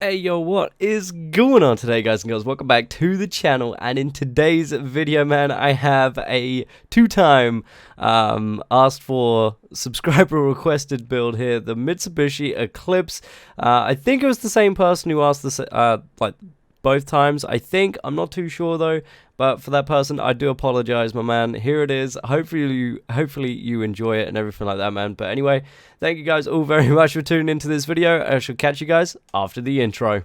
Hey yo, what is going on today, guys and girls? Welcome back to the channel, and in today's video, man, I have a two-time asked for subscriber requested build here, the Mitsubishi Eclipse. I think it was the same person who asked this like both times. I'm not too sure though, but for that person I do apologize, my man. Here it is. Hopefully you enjoy it and everything like that, man. But anyway, thank you guys all very much for tuning into this video. I shall catch you guys after the intro.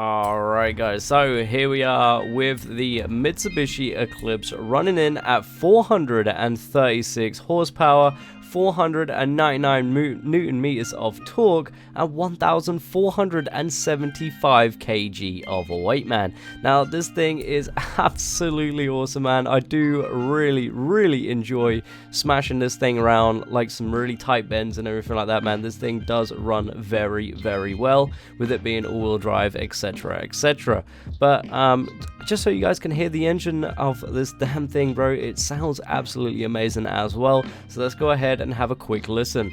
Alright guys, so here we are with the Mitsubishi Eclipse running in at 436 horsepower, 499 newton meters of torque, and 1,475 kg of weight, man. Now this thing is absolutely awesome, man. I do really enjoy smashing this thing around like some really tight bends and everything like that, man. This thing does run very well with it being all-wheel drive, etc. But just so you guys can hear the engine of this damn thing, bro, it sounds absolutely amazing as well. So let's go ahead and have a quick listen.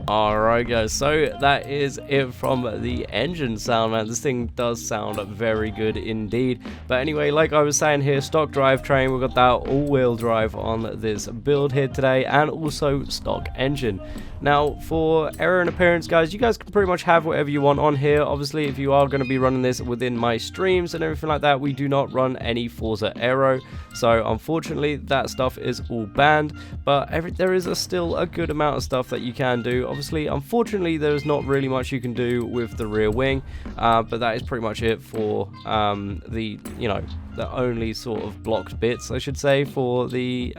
Alright guys, so that is it from the engine sound, man. This thing does sound very good indeed. But anyway, like I was saying here, stock drivetrain, we've got that all-wheel drive on this build here today, and also stock engine. Now for aero and appearance, guys, you guys can pretty much have whatever you want on here. Obviously, if you are going to be running this within my streams and everything like that, we do not run any Forza aero, so unfortunately that stuff is all banned. But there is still a good amount of stuff that you can do. Obviously, unfortunately, there's not really much you can do with the rear wing, but that is pretty much it for the only sort of blocked bits, I should say, for the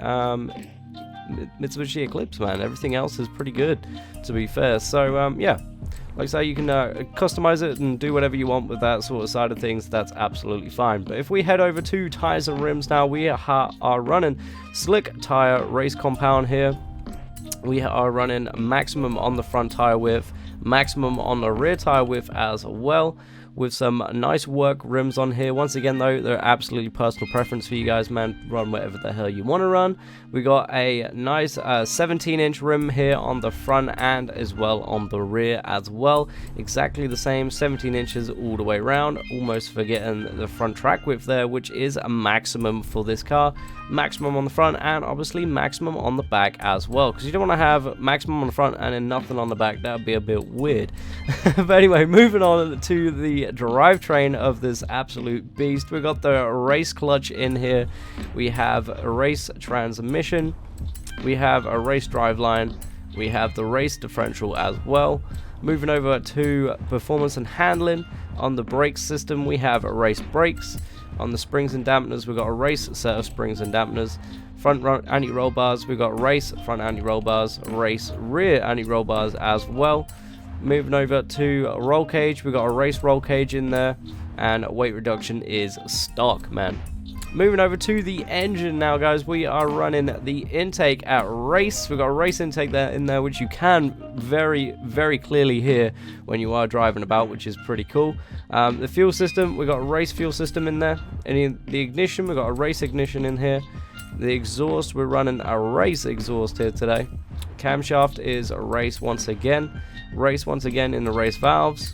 Mitsubishi Eclipse, man. Everything else is pretty good, to be fair. So yeah, like I say, you can customize it and do whatever you want with that sort of side of things. That's absolutely fine. But if we head over to tires and rims now, we are running slick tire race compound here. We are running maximum on the front tire width, maximum on the rear tire width as well, with some nice work rims on here. Once again though, they're absolutely personal preference for you guys, man. Run whatever the hell you want to run. We got a nice 17-inch rim here on the front and as well on the rear as well. Exactly the same, 17 inches all the way around. Almost forgetting the front track width there, which is a maximum for this car. Maximum on the front and obviously maximum on the back as well, because you don't want to have maximum on the front and then nothing on the back. That would be a bit weird. But anyway, moving on to the drivetrain of this absolute beast. We got the race clutch in here, we have a race transmission, we have a race driveline, we have the race differential as well. Moving over to performance and handling, on the brake system we have race brakes. On the springs and dampeners, we've got a race set of springs and dampeners. Front anti-roll bars, we've got race front anti-roll bars, race rear anti-roll bars as well. Moving over to roll cage, we've got a race roll cage in there, and weight reduction is stock, man. Moving over to the engine now, guys, we are running the intake at race. We've got a race intake there in there, which you can very clearly hear when you are driving about, which is pretty cool. The fuel system, we've got a race fuel system in there. And in the ignition, we've got a race ignition in here. The exhaust, we're running a race exhaust here today. Camshaft is a race once again. Race once again in the race valves.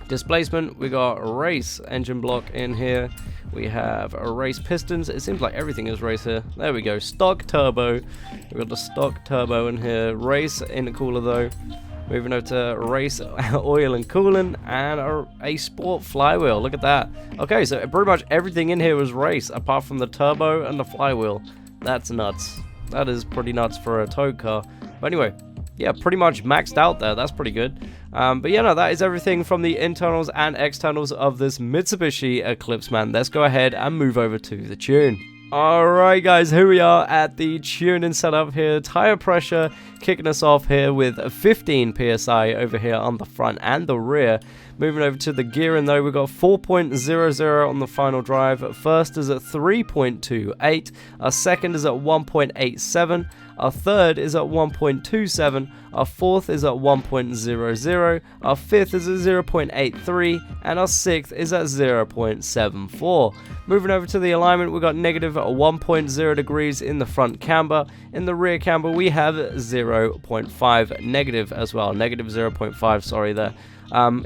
Displacement, we got a race engine block in here. We have a race pistons. It seems like everything is race here. There we go. Stock turbo. We've got the stock turbo in here. Race intercooler though. Moving over to race oil and coolant, and a sport flywheel. Look at that. Okay, so pretty much everything in here was race apart from the turbo and the flywheel. That's nuts. That is pretty nuts for a tow car. But anyway, yeah, pretty much maxed out there. That's pretty good. But yeah, no, that is everything from the internals and externals of this Mitsubishi Eclipse, man. Let's go ahead and move over to the tune. Alright guys, here we are at the tuning setup here, tire pressure kicking us off here with 15 psi over here on the front and the rear. Moving over to the gearing though, we've got 4.00 on the final drive. First is at 3.28, our second is at 1.87, our third is at 1.27, our fourth is at 1.00, our fifth is at 0.83, and our sixth is at 0.74. Moving over to the alignment, we've got negative 1.0 degrees in the front camber. In the rear camber, we have 0.5 negative as well, negative 0.5, sorry there.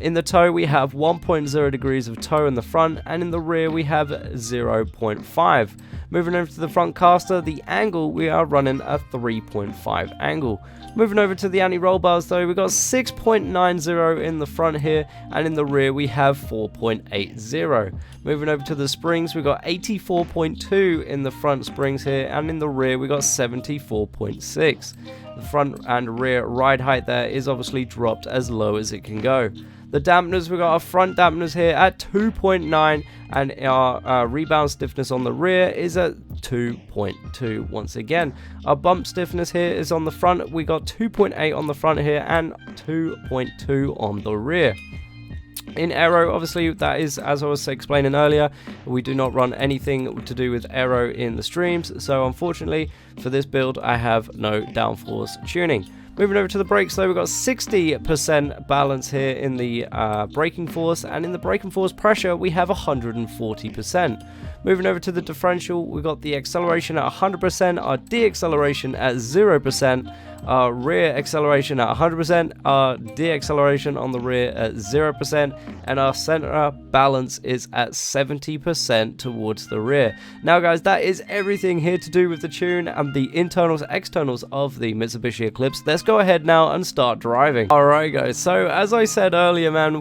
In the toe, we have 1.0 degrees of toe in the front, and in the rear, we have 0.5. Moving over to the front caster, the angle, we are running a 3.5 angle. Moving over to the anti-roll bars though, we've got 6.90 in the front here, and in the rear we have 4.80. Moving over to the springs, we've got 84.2 in the front springs here, and in the rear we got 74.6. The front and rear ride height there is obviously dropped as low as it can go. The dampeners, we've got our front dampeners here at 2.9, and our rebound stiffness on the rear is at 2.2 once again. Our bump stiffness here is on the front, we got 2.8 on the front here and 2.2 on the rear. In aero, obviously, that is, as I was explaining earlier, we do not run anything to do with aero in the streams, so unfortunately for this build I have no downforce tuning. Moving over to the brakes though, we've got 60% balance here in the braking force, and in the braking force pressure we have 140%. Moving over to the differential, we've got the acceleration at 100%, our deacceleration at 0%, our rear acceleration at 100%, our deacceleration on the rear at 0%, and our center balance is at 70% towards the rear. Now guys, that is everything here to do with the tune and the internals, externals of the Mitsubishi Eclipse. Let's go ahead now and start driving. Alright guys, so as I said earlier, man,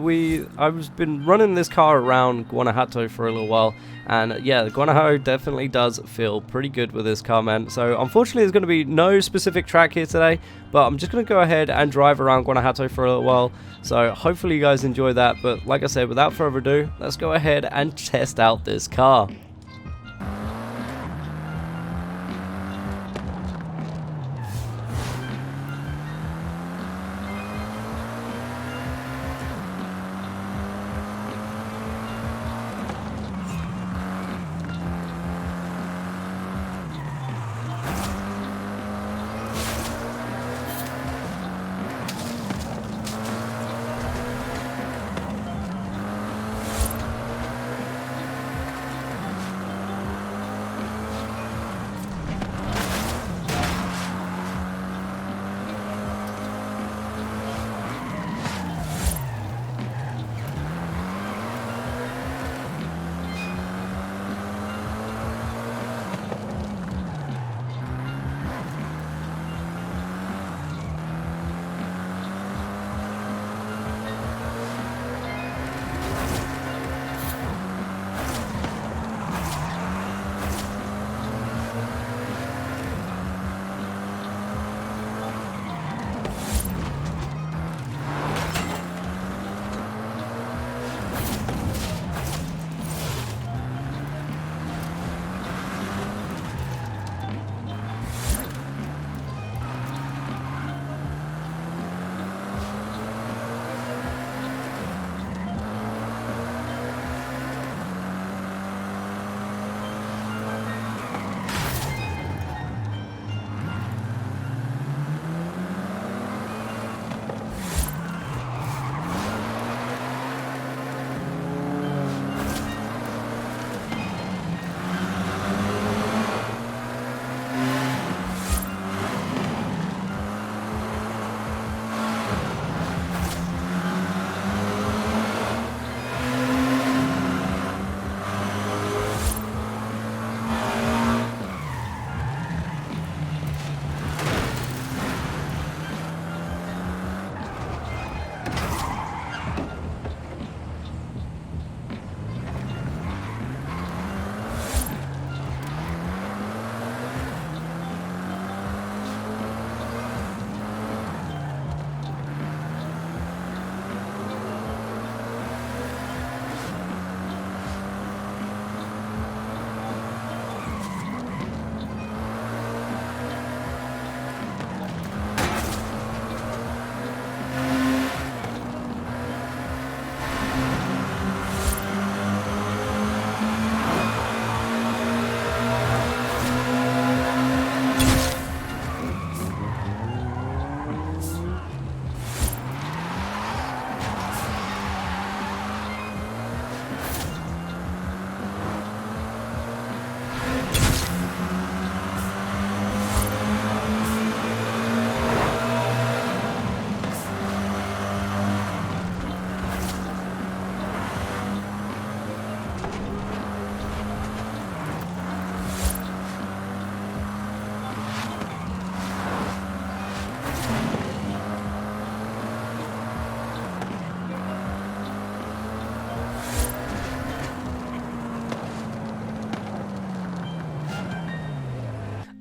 I've been running this car around Guanajuato for a little while, and yeah, the Guanajuato definitely does feel pretty good with this car, man. So unfortunately there's going to be no specific track here today, but I'm just going to go ahead and drive around Guanajuato for a little while. So hopefully you guys enjoy that, but like I said, without further ado, let's go ahead and test out this car.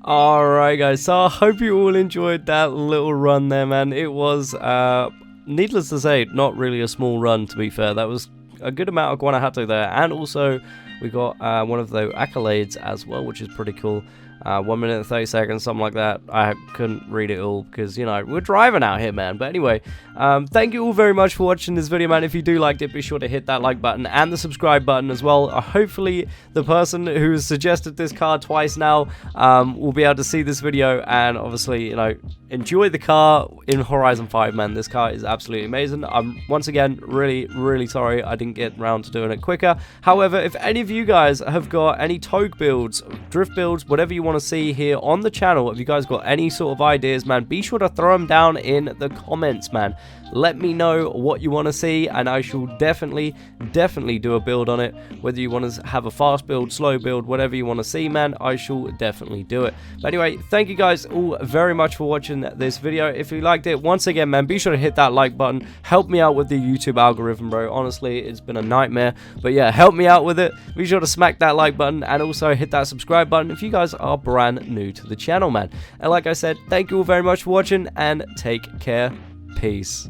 Alright guys, so I hope you all enjoyed that little run there, man. It was, needless to say, not really a small run, to be fair. That was a good amount of Guanajuato there, and also we got one of the accolades as well, which is pretty cool. 1 minute and 30 seconds, something like that. I couldn't read it all because, you know, we're driving out here, man. But anyway, thank you all very much for watching this video, man. If you do like it, be sure to hit that like button and the subscribe button as well. Hopefully, the person who has suggested this car twice now will be able to see this video and obviously, you know, enjoy the car in Horizon 5, man. This car is absolutely amazing. I'm, once again, really sorry I didn't get around to doing it quicker. However, if any of you guys have got any touge builds, drift builds, whatever you want to see here on the channel, if you guys got any sort of ideas, man, be sure to throw them down in the comments, man. Let me know what you want to see and I shall definitely do a build on it. Whether you want to have a fast build, slow build, whatever you want to see, man, I shall definitely do it. But anyway, thank you guys all very much for watching this video. If you liked it, once again, man, be sure to hit that like button. Help me out with the YouTube algorithm, bro. Honestly, it's been a nightmare, but yeah, help me out with it. Be sure to smack that like button and also hit that subscribe button if you guys are brand new to the channel, man. And like I said, thank you all very much for watching and take care. Peace.